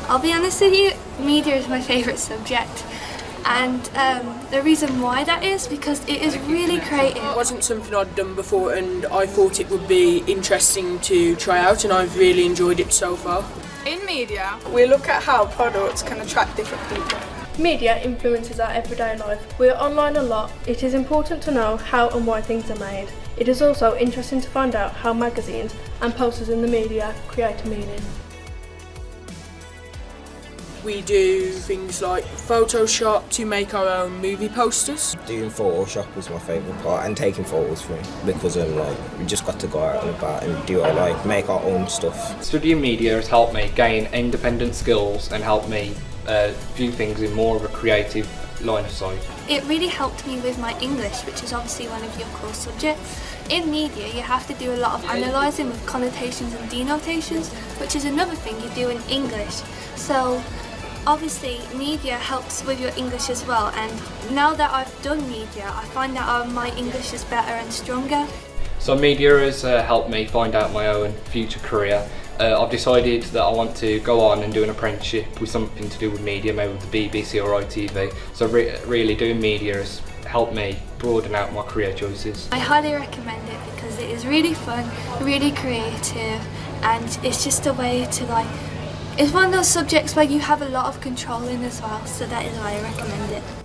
I'll be honest with you, media is my favourite subject. And the reason why that is because it is really creative. It wasn't something I'd done before and I thought it would be interesting to try out, and I've really enjoyed it so far. In media, we look at how products can attract different people. Media influences our everyday life. We are online a lot. It is important to know how and why things are made. It is also interesting to find out how magazines and posters in the media create a meaning. We do things like Photoshop to make our own movie posters. Doing Photoshop was my favourite part, and taking photos for me, because we just got to go out and about and do it, make our own stuff. Studying media has helped me gain independent skills and helped me view things in more of a creative line of sight. It really helped me with my English, which is obviously one of your core subjects. In media, you have to do a lot of analysing with connotations and denotations, which is another thing you do in English. So obviously media helps with your English as well, and now that I've done media, I find that my English is better and stronger. So media has helped me find out my own future career. I've decided that I want to go on and do an apprenticeship with something to do with media, maybe with the BBC or ITV. So really doing media has helped me broaden out my career choices. I highly recommend it because it is really fun, really creative, and it's just a way to it's one of those subjects where you have a lot of control in as well, so that is why I recommend it.